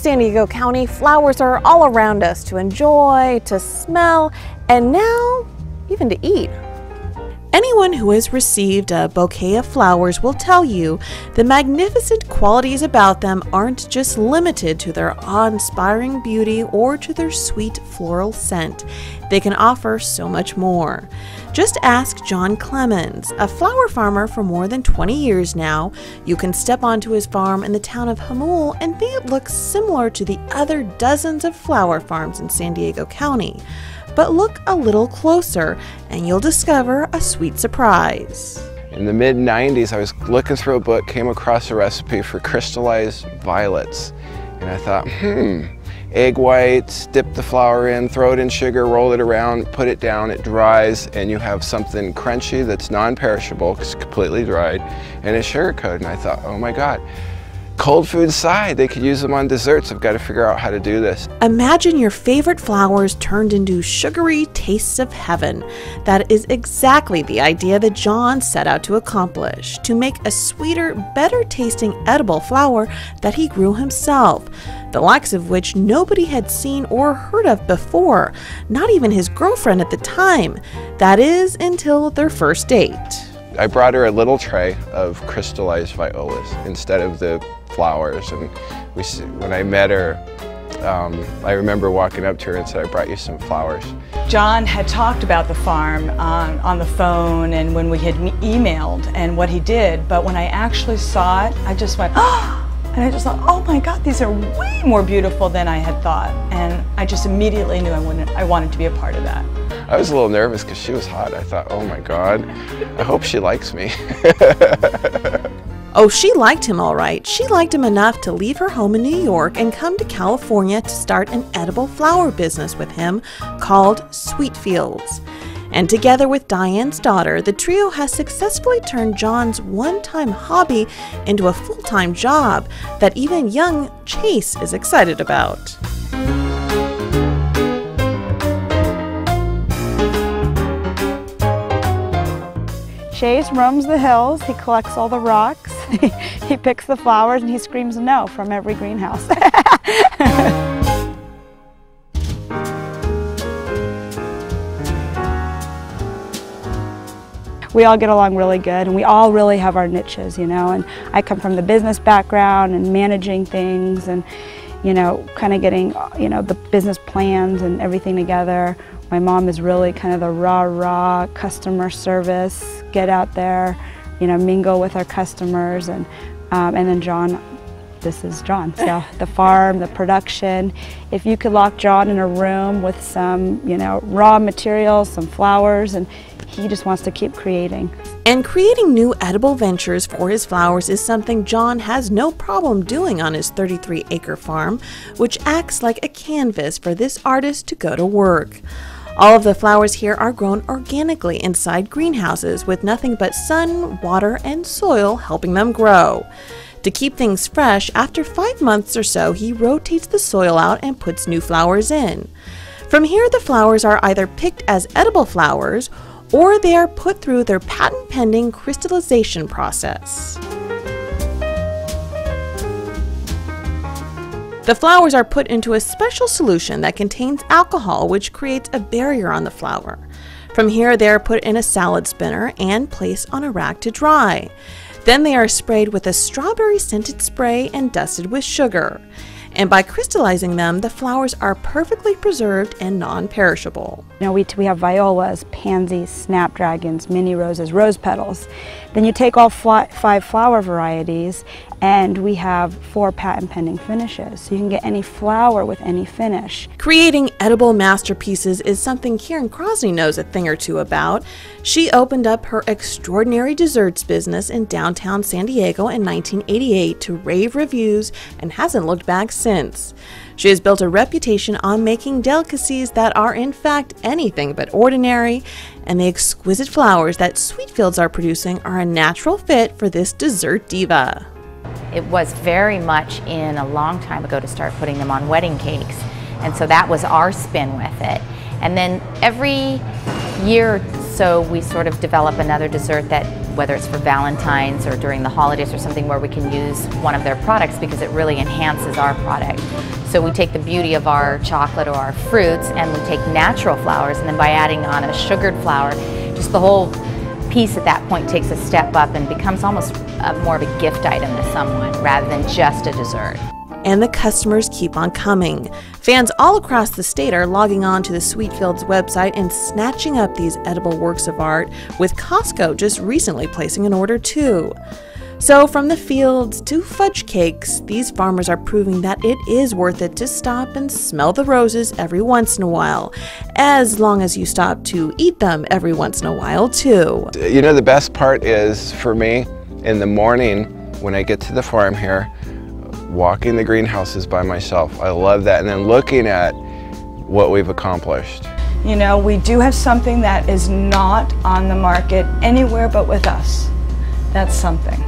San Diego County, flowers are all around us to enjoy, to smell, and now even to eat. Anyone who has received a bouquet of flowers will tell you the magnificent qualities about them aren't just limited to their awe-inspiring beauty or to their sweet floral scent. They can offer so much more. Just ask John Clemens, a flower farmer for more than 20 years now. You can step onto his farm in the town of Hamul and think it looks similar to the other dozens of flower farms in San Diego County. But look a little closer and you'll discover a sweet surprise. In the mid-90s, I was looking through a book, came across a recipe for crystallized violets. And I thought, egg whites, dip the flower in, throw it in sugar, roll it around, put it down, it dries, and you have something crunchy that's non-perishable, it's completely dried, and it's sugar coated. And I thought, oh my God. Cold food aside, they could use them on desserts. I've got to figure out how to do this. Imagine your favorite flowers turned into sugary tastes of heaven. That is exactly the idea that John set out to accomplish, to make a sweeter, better tasting edible flower that he grew himself, the likes of which nobody had seen or heard of before, not even his girlfriend at the time. That is, until their first date. I brought her a little tray of crystallized violas instead of the flowers, and when I met her, I remember walking up to her and said, I brought you some flowers. John had talked about the farm on the phone and when we had emailed and what he did, but when I actually saw it, I just went, oh! And I just thought, oh my God, these are way more beautiful than I had thought. And I just immediately knew I wanted to be a part of that. I was a little nervous because she was hot. I thought, oh my God, I hope she likes me. Oh, she liked him all right. She liked him enough to leave her home in New York and come to California to start an edible flower business with him called Sweetfields. And together with Diane's daughter, the trio has successfully turned John's one-time hobby into a full-time job that even young Chase is excited about. Chase roams the hills, he collects all the rocks, he picks the flowers, and he screams no from every greenhouse. We all get along really good, and we all really have our niches, you know, and I come from the business background and managing things and, you know, kind of getting, you know, the business plans and everything together. My mom is really kind of the rah-rah customer service, get out there, you know, mingle with our customers, and then John, this is John. So the farm, the production. If you could lock John in a room with some, you know, raw materials, some flowers, and he just wants to keep creating. And creating new edible ventures for his flowers is something John has no problem doing on his 33-acre farm, which acts like a canvas for this artist to go to work. All of the flowers here are grown organically inside greenhouses with nothing but sun, water, and soil helping them grow. To keep things fresh, after 5 months or so, he rotates the soil out and puts new flowers in. From here, the flowers are either picked as edible flowers or they are put through their patent-pending crystallization process. The flowers are put into a special solution that contains alcohol, which creates a barrier on the flower. From here, they are put in a salad spinner and placed on a rack to dry. Then they are sprayed with a strawberry-scented spray and dusted with sugar. And by crystallizing them, the flowers are perfectly preserved and non-perishable. You know, we have violas, pansies, snapdragons, mini roses, rose petals. Then you take all 5 flower varieties, and we have 4 patent-pending finishes. So you can get any flower with any finish. Creating edible masterpieces is something Karen Crosney knows a thing or two about. She opened up her extraordinary desserts business in downtown San Diego in 1988 to rave reviews and hasn't looked back since. She has built a reputation on making delicacies that are in fact anything but ordinary, and the exquisite flowers that Sweetfields are producing are a natural fit for this dessert diva. It was very much in a long time ago to start putting them on wedding cakes, and so that was our spin with it. And then every year or so we sort of develop another dessert that whether it's for Valentine's or during the holidays or something where we can use one of their products because it really enhances our product. So we take the beauty of our chocolate or our fruits and we take natural flowers, and then by adding on a sugared flower, just the whole piece at that point takes a step up and becomes almost more of a gift item to someone rather than just a dessert. And the customers keep on coming. Fans all across the state are logging on to the Sweetfields website and snatching up these edible works of art, with Costco just recently placing an order too. So from the fields to fudge cakes, these farmers are proving that it is worth it to stop and smell the roses every once in a while, as long as you stop to eat them every once in a while too. You know, the best part is for me in the morning when I get to the farm here, walking the greenhouses by myself. I love that, and then looking at what we've accomplished. You know, we do have something that is not on the market anywhere but with us. That's something.